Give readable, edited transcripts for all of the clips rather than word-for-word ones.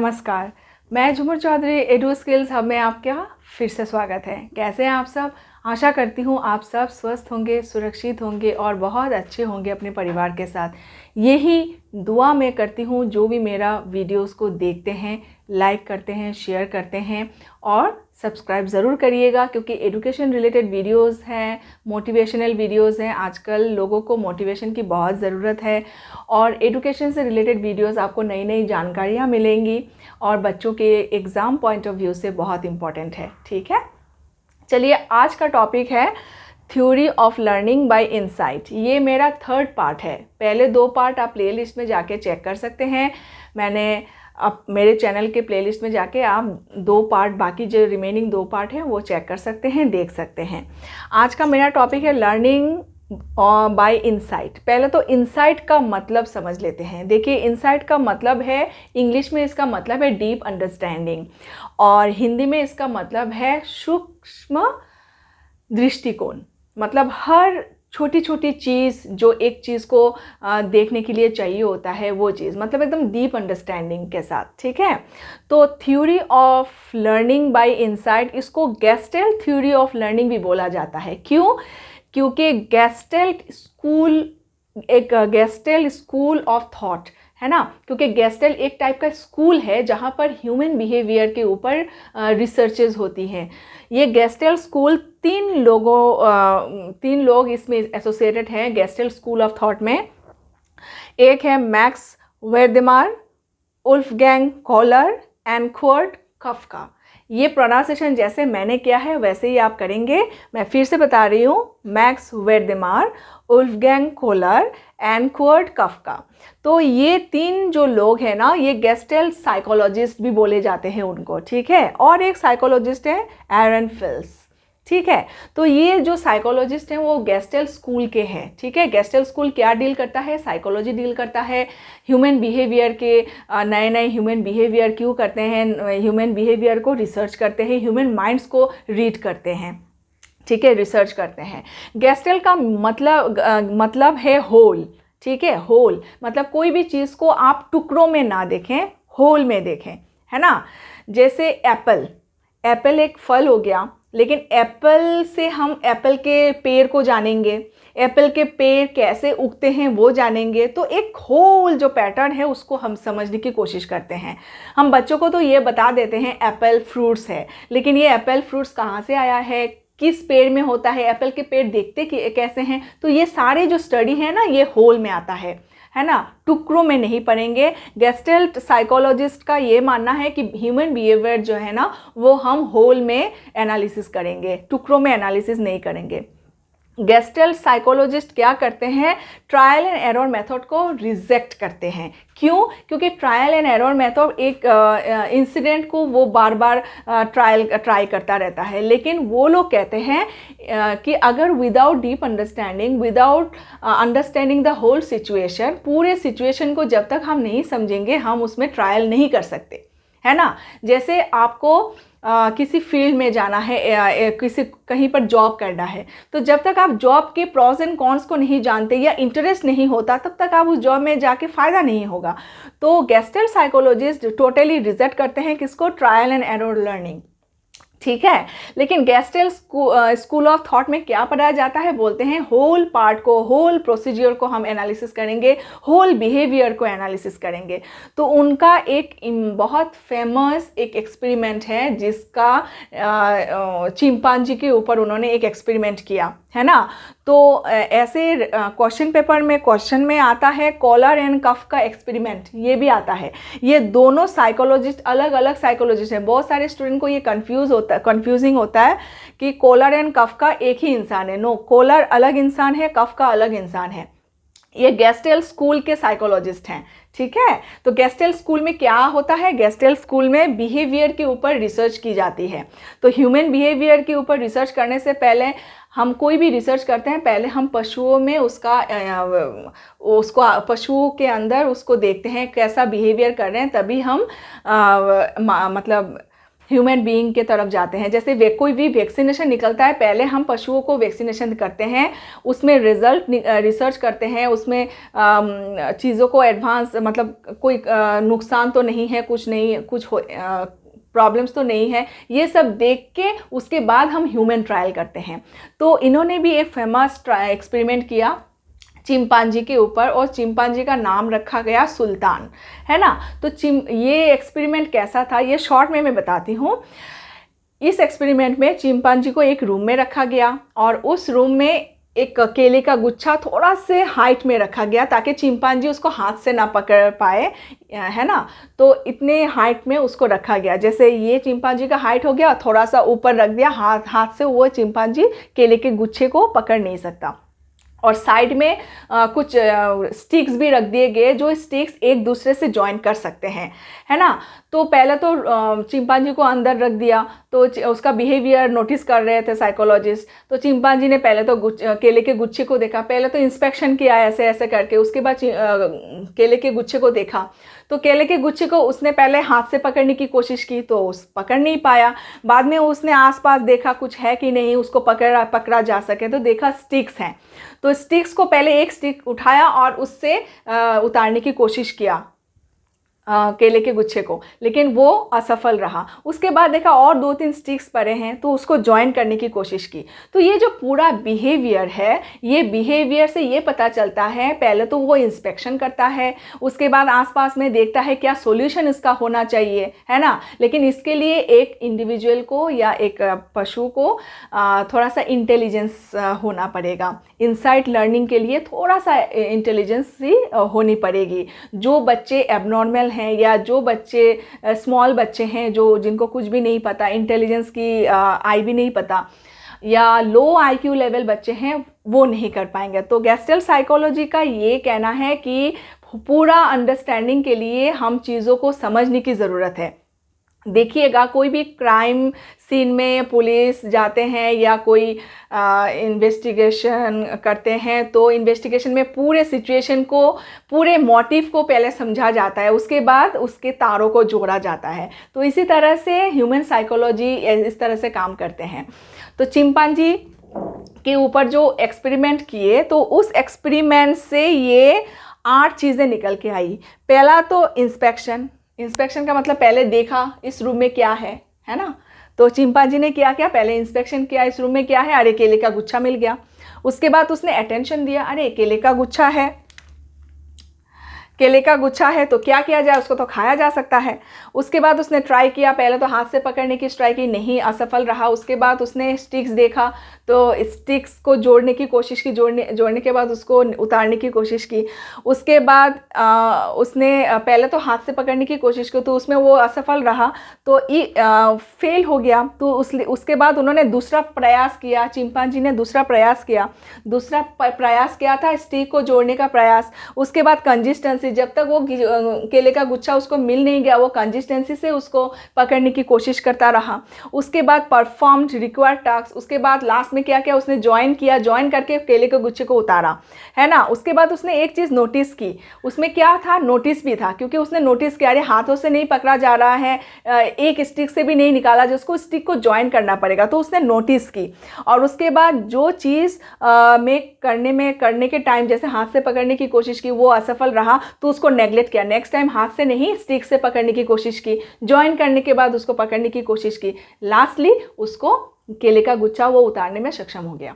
नमस्कार, मैं झूमर चौधरी एडू स्किल्स हब में आपका फिर से स्वागत है। कैसे हैं आप सब? आशा करती हूँ आप सब स्वस्थ होंगे, सुरक्षित होंगे और बहुत अच्छे होंगे अपने परिवार के साथ। यही दुआ मैं करती हूँ। जो भी मेरा वीडियोस को देखते हैं, लाइक करते हैं, शेयर करते हैं और सब्सक्राइब ज़रूर करिएगा, क्योंकि एजुकेशन रिलेटेड वीडियोस हैं, मोटिवेशनल वीडियोस हैं। आजकल लोगों को मोटिवेशन की बहुत ज़रूरत है और एजुकेशन से रिलेटेड वीडियोस आपको नई नई जानकारियाँ मिलेंगी और बच्चों के एग्ज़ाम पॉइंट ऑफ व्यू से बहुत इम्पॉर्टेंट है। ठीक है, चलिए आज का टॉपिक है theory of learning by insight. ये मेरा थर्ड पार्ट है। पहले दो पार्ट आप प्लेलिस्ट में जाके चेक कर सकते हैं। मैंने अब मेरे चैनल के प्लेलिस्ट में जाके आप दो पार्ट, बाकी जो रिमेनिंग दो पार्ट हैं वो चेक कर सकते हैं, देख सकते हैं। आज का मेरा टॉपिक है लर्निंग बाय इनसाइट। पहले तो इनसाइट का मतलब समझ लेते हैं। देखिए, इनसाइट का मतलब है, इंग्लिश में इसका मतलब है डीप अंडरस्टैंडिंग और हिंदी में इसका मतलब है सूक्ष्म दृष्टिकोण। मतलब हर छोटी छोटी चीज़ जो एक चीज़ को देखने के लिए चाहिए होता है, वो चीज़, मतलब एकदम डीप अंडरस्टैंडिंग के साथ। ठीक है, तो theory of learning by insight, इसको गेस्टेल्ट थ्योरी ऑफ लर्निंग भी बोला जाता है। क्यों? क्योंकि गेस्टेल्ट स्कूल ऑफ थॉट है ना। क्योंकि गेस्टेल्ट एक टाइप का स्कूल है जहाँ पर ह्यूमन बिहेवियर के ऊपर रिसर्चेज होती हैं। ये गेस्टेल्ट स्कूल तीन लोग इसमें एसोसिएटेड हैं गेस्टेल्ट स्कूल ऑफ थॉट में। एक है Max Wertheimer, Wolfgang Kohler and Kurt Koffka. ये प्रोनाउंसिएशन जैसे मैंने किया है वैसे ही आप करेंगे। मैं फिर से बता रही हूँ, Max Wertheimer, Wolfgang Kohler and Kurt Koffka. तो ये तीन जो लोग हैं ना, ये गेस्टेल्ट साइकोलॉजिस्ट भी बोले जाते हैं उनको। ठीक है, और एक साइकोलॉजिस्ट है एरन फिल्स। ठीक है, तो ये जो साइकोलॉजिस्ट हैं वो गेस्टेल्ट स्कूल के हैं। ठीक है, गेस्टेल्ट स्कूल क्या डील करता है? साइकोलॉजी डील करता है। ह्यूमन बिहेवियर के नए नए ह्यूमन बिहेवियर क्यों करते हैं, ह्यूमन बिहेवियर को रिसर्च करते हैं, ह्यूमन माइंड्स को रीड करते हैं। ठीक है, रिसर्च करते हैं। गेस्टेल्ट का मतलब है होल। ठीक है, होल मतलब कोई भी चीज़ को आप टुकड़ों में ना देखें, होल में देखें, है ना। जैसे एप्पल एक फल हो गया, लेकिन एप्पल से हम एप्पल के पेड़ को जानेंगे, एप्पल के पेड़ कैसे उगते हैं वो जानेंगे। तो एक होल जो पैटर्न है उसको हम समझने की कोशिश करते हैं। हम बच्चों को तो ये बता देते हैं एप्पल फ्रूट्स है, लेकिन ये एप्पल फ्रूट्स कहाँ से आया है, किस पेड़ में होता है, एप्पल के पेड़ दिखते कैसे हैं, तो ये सारे जो स्टडी है ना, ये होल में आता है ना, टुकड़ों में नहीं पढ़ेंगे। गेस्टेल्ट साइकोलॉजिस्ट का ये मानना है कि ह्यूमन बिहेवियर जो है ना, वो हम होल में एनालिसिस करेंगे, टुकड़ों में एनालिसिस नहीं करेंगे। गेस्टेल्ट साइकोलॉजिस्ट क्या करते हैं? ट्रायल एंड एरर मेथड को रिजेक्ट करते हैं। क्यों? क्योंकि ट्रायल एंड एरर मेथड एक इंसिडेंट को वो बार बार ट्राई करता रहता है, लेकिन वो लोग कहते हैं कि अगर without deep understanding, without understanding the whole situation, पूरे सिचुएशन को जब तक हम नहीं समझेंगे हम उसमें ट्रायल नहीं कर सकते, है ना। जैसे आपको किसी फील्ड में जाना है, कहीं पर जॉब करना है, तो जब तक आप जॉब के प्रॉस एंड कॉन्स को नहीं जानते या इंटरेस्ट नहीं होता, तब तक आप उस जॉब में जाके फ़ायदा नहीं होगा। तो गेस्टेल्ट साइकोलॉजिस्ट टोटली रिजेक्ट करते हैं किसको? Trial and error learning. ठीक है, लेकिन गेस्टेल्ट स्कूल ऑफ थॉट में क्या पढ़ाया जाता है? बोलते हैं होल पार्ट को, होल प्रोसीजर को हम एनालिसिस करेंगे, होल बिहेवियर को एनालिसिस करेंगे। तो उनका एक बहुत फेमस एक एक्सपेरिमेंट है जिसका चिंपांजी के ऊपर उन्होंने एक एक्सपेरिमेंट किया, है ना। तो ऐसे क्वेश्चन पेपर में क्वेश्चन में आता है कोहलर एंड काफ्का एक्सपेरिमेंट, ये भी आता है। ये दोनों साइकोलॉजिस्ट अलग अलग साइकोलॉजिस्ट हैं। बहुत सारे स्टूडेंट को ये कंफ्यूजिंग होता है कि कोहलर एंड काफ्का एक ही इंसान है। नो, कोहलर अलग इंसान है, काफ्का अलग इंसान है। ये गेस्टेल्ट स्कूल के साइकोलॉजिस्ट हैं। ठीक है, तो गेस्टेल्ट स्कूल में क्या होता है? गेस्टेल्ट स्कूल में बिहेवियर के ऊपर रिसर्च की जाती है। तो ह्यूमन बिहेवियर के ऊपर रिसर्च करने से पहले, हम कोई भी रिसर्च करते हैं, पहले हम पशुओं में उसको पशुओं के अंदर उसको देखते हैं कैसा बिहेवियर कर रहे हैं, तभी हम मतलब ह्यूमन बीइंग के तरफ जाते हैं। जैसे वे कोई भी वैक्सीनेशन निकलता है, पहले हम पशुओं को वैक्सीनेशन करते हैं, उसमें रिसर्च करते हैं, उसमें चीज़ों को एडवांस मतलब कोई नुकसान तो नहीं है, कुछ नहीं, कुछ प्रॉब्लम्स तो नहीं है, ये सब देख के उसके बाद हम ह्यूमन ट्रायल करते हैं। तो इन्होंने भी एक फेमस एक्सपेरिमेंट किया चिंपांजी के ऊपर, और चिंपांजी का नाम रखा गया सुल्तान, है ना। तो ये एक्सपेरिमेंट कैसा था, ये शॉर्ट में मैं बताती हूँ। इस एक्सपेरिमेंट में चिंपांजी को एक रूम में रखा गया, और उस रूम में एक केले का गुच्छा थोड़ा से हाइट में रखा गया ताकि चिंपांजी उसको हाथ से ना पकड़ पाए, है ना। तो इतने हाइट में उसको रखा गया, जैसे ये चिंपांजी का हाइट हो गया, थोड़ा सा ऊपर रख दिया, हाथ से वो चिंपांजी केले के गुच्छे को पकड़ नहीं सकता। और साइड में कुछ स्टिक्स भी रख दिए गए, जो स्टिक्स एक दूसरे से जॉइन कर सकते हैं, है ना। तो पहले तो चिंपांजी को अंदर रख दिया, तो उसका बिहेवियर नोटिस कर रहे थे साइकोलॉजिस्ट। तो चिंपांजी ने पहले तो केले के गुच्छे को देखा, पहले तो इंस्पेक्शन किया ऐसे ऐसे करके, उसके बाद केले के गुच्छे को देखा। तो केले के गुच्छे को उसने पहले हाथ से पकड़ने की कोशिश की, तो उस पकड़ नहीं पाया। बाद में उसने आसपास देखा कुछ है कि नहीं उसको पकड़ा जा सके, तो देखा स्टिक्स हैं। तो स्टिक्स को पहले एक स्टिक उठाया और उससे उतारने की कोशिश किया केले के गुच्छे को, लेकिन वो असफल रहा। उसके बाद देखा और 2-3 स्टिक्स पड़े हैं, तो उसको ज्वाइन करने की कोशिश की। तो ये जो पूरा बिहेवियर है, ये बिहेवियर से ये पता चलता है, पहले तो वो इंस्पेक्शन करता है, उसके बाद आसपास में देखता है क्या सॉल्यूशन इसका होना चाहिए, है ना। लेकिन इसके लिए एक इंडिविजुअल को या एक पशु को थोड़ा सा इंटेलिजेंस होना पड़ेगा। इनसाइट लर्निंग के लिए थोड़ा सा इंटेलिजेंस ही होनी पड़ेगी। जो बच्चे एबनॉर्मल हैं, या जो बच्चे स्मॉल बच्चे हैं, जिनको कुछ भी नहीं पता, इंटेलिजेंस की आई भी नहीं पता, या लो आईक्यू लेवल बच्चे हैं, वो नहीं कर पाएंगे। तो गेस्टल्ट साइकोलॉजी का ये कहना है कि पूरा अंडरस्टैंडिंग के लिए हम चीज़ों को समझने की ज़रूरत है। देखिएगा, कोई भी क्राइम सीन में पुलिस जाते हैं या कोई इन्वेस्टिगेशन करते हैं, तो इन्वेस्टिगेशन में पूरे सिचुएशन को, पूरे मोटिव को पहले समझा जाता है, उसके बाद उसके तारों को जोड़ा जाता है। तो इसी तरह से ह्यूमन साइकोलॉजी इस तरह से काम करते हैं। तो चिंपांजी के ऊपर जो एक्सपेरिमेंट किए, तो उस एक्सपेरिमेंट से ये 8 चीज़ें निकल के आई। पहला तो इंस्पेक्शन का मतलब पहले देखा इस रूम में क्या है ना। तो चिंपांजी ने क्या किया, पहले इंस्पेक्शन किया, इस रूम में क्या है, अरे केले का गुच्छा मिल गया। उसके बाद उसने अटेंशन दिया, अरे केले का गुच्छा है, केले का गुच्छा है तो क्या किया जाए, उसको तो खाया जा सकता है। उसके बाद उसने ट्राई किया, पहले तो हाथ से पकड़ने की ट्राई की, नहीं, असफल रहा। उसके बाद उसने स्टिक्स देखा, तो स्टिक्स को जोड़ने की कोशिश की, जोड़ने के बाद उसको उतारने की कोशिश की। उसके बाद उसने पहले तो हाथ से पकड़ने की कोशिश की, तो उसमें वो असफल रहा, तो फेल हो गया। तो उसके बाद उन्होंने दूसरा प्रयास किया, चिंपांजी ने दूसरा प्रयास किया था स्टिक को जोड़ने का प्रयास। उसके बाद कंसिस्टेंसी, जब तक वो केले का गुच्छा उसको मिल नहीं गया, वो कंसिस्टेंसी से उसको पकड़ने की कोशिश करता रहा। उसके बाद परफॉर्म्ड रिक्वायर्ड टास्क। उसके बाद लास्ट में क्या किया, उसने ज्वाइन करके केले के गुच्छे को उतारा, है ना। उसके बाद उसने एक चीज़ नोटिस की, उसमें क्या था, नोटिस भी था, क्योंकि उसने नोटिस किया अरे हाथों से नहीं पकड़ा जा रहा है, एक स्टिक से भी नहीं निकाला, जिसको स्टिक को ज्वाइन करना पड़ेगा, तो उसने नोटिस की। और उसके बाद जो चीज़ करने के टाइम जैसे हाथ से पकड़ने की कोशिश की, वो असफल रहा, तो उसको नेग्लेक्ट किया। नेक्स्ट टाइम हाथ से नहीं, स्टिक से पकड़ने की कोशिश की, ज्वाइन करने के बाद उसको पकड़ने की कोशिश की, लास्टली उसको केले का गुच्छा वो उतारने में सक्षम हो गया।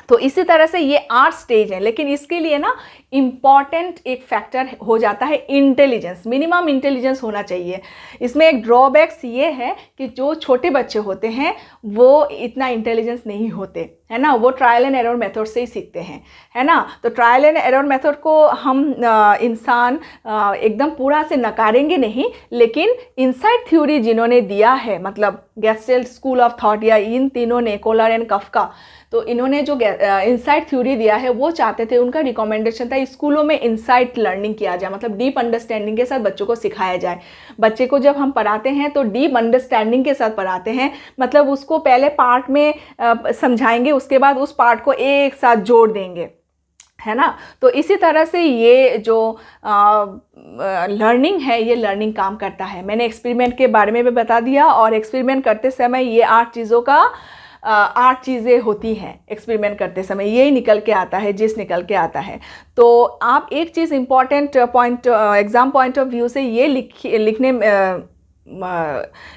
तो इसी तरह से ये 8 स्टेज हैं, लेकिन इसके लिए ना इम्पॉर्टेंट एक फैक्टर हो जाता है इंटेलिजेंस, मिनिमम इंटेलिजेंस होना चाहिए। इसमें एक ड्रॉबैक्स ये है कि जो छोटे बच्चे होते हैं वो इतना इंटेलिजेंस नहीं होते, है ना, वो ट्रायल एंड एरर मेथड से ही सीखते हैं, है ना। तो ट्रायल एंड एरर मेथड को हम इंसान एकदम पूरा से नकारेंगे नहीं, लेकिन इनसाइट थ्योरी जिन्होंने दिया है, मतलब गेस्टल्ट स्कूल ऑफ थॉट या इन तीनों ने, कोलर एंड कफका, तो इन्होंने जो इनसाइट थ्योरी दिया है, वो चाहते थे, उनका रिकमेंडेशन था स्कूलों में इनसाइट लर्निंग किया जाए, मतलब डीप अंडरस्टैंडिंग के साथ बच्चों को सिखाया जाए। बच्चे को जब हम पढ़ाते हैं तो डीप अंडरस्टैंडिंग के साथ पढ़ाते हैं, मतलब उसको पहले पार्ट में समझाएंगे, उसके बाद उस पार्ट को एक साथ जोड़ देंगे, है ना। तो इसी तरह से ये जो लर्निंग है, ये लर्निंग काम करता है। मैंने एक्सपेरिमेंट के बारे में भी बता दिया, और एक्सपेरिमेंट करते समय ये 8 चीज़ों का 8 चीज़ें होती हैं। एक्सपेरिमेंट करते समय यही निकल के आता है, जिस निकल के आता है। तो आप एक चीज़ important point exam point of view से ये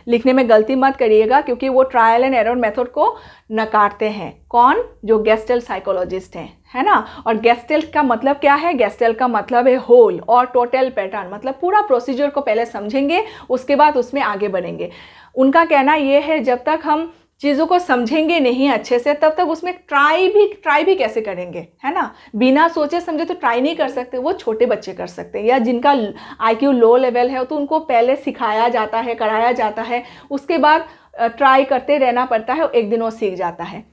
लिखने में गलती मत करिएगा, क्योंकि वो ट्रायल एंड एरर मेथड को नकारते हैं। कौन? जो गेस्टल्ट साइकोलॉजिस्ट हैं, है ना। और गेस्टल्ट का मतलब क्या है? गेस्टल्ट का मतलब है होल और टोटल पैटर्न, मतलब पूरा प्रोसीजर को पहले समझेंगे, उसके बाद उसमें आगे बढ़ेंगे। उनका कहना ये है, जब तक हम चीज़ों को समझेंगे नहीं अच्छे से, तब तक उसमें ट्राई भी कैसे करेंगे, है ना। बिना सोचे समझे तो ट्राई नहीं कर सकते। वो छोटे बच्चे कर सकते हैं, या जिनका IQ लो लेवल है, तो उनको पहले सिखाया जाता है, कराया जाता है, उसके बाद ट्राई करते रहना पड़ता है, एक दिन वो सीख जाता है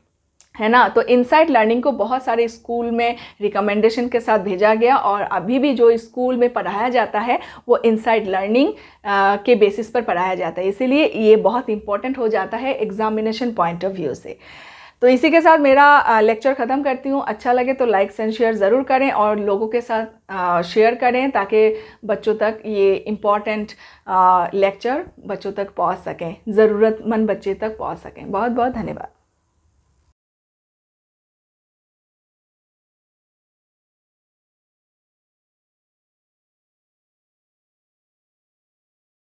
ना। तो इनसाइट लर्निंग को बहुत सारे स्कूल में रिकमेंडेशन के साथ भेजा गया, और अभी भी जो स्कूल में पढ़ाया जाता है वो इनसाइट लर्निंग के बेसिस पर पढ़ाया जाता है। इसीलिए ये बहुत इंपॉर्टेंट हो जाता है एग्जामिनेशन पॉइंट ऑफ व्यू से। तो इसी के साथ मेरा लेक्चर ख़त्म करती हूँ। अच्छा लगे तो लाइक एंड शेयर ज़रूर करें, और लोगों के साथ शेयर करें, ताकि बच्चों तक ये इम्पॉर्टेंट लेक्चर बच्चों तक पहुँच सकें, ज़रूरतमंद बच्चे तक पहुँच सकें। बहुत बहुत धन्यवाद।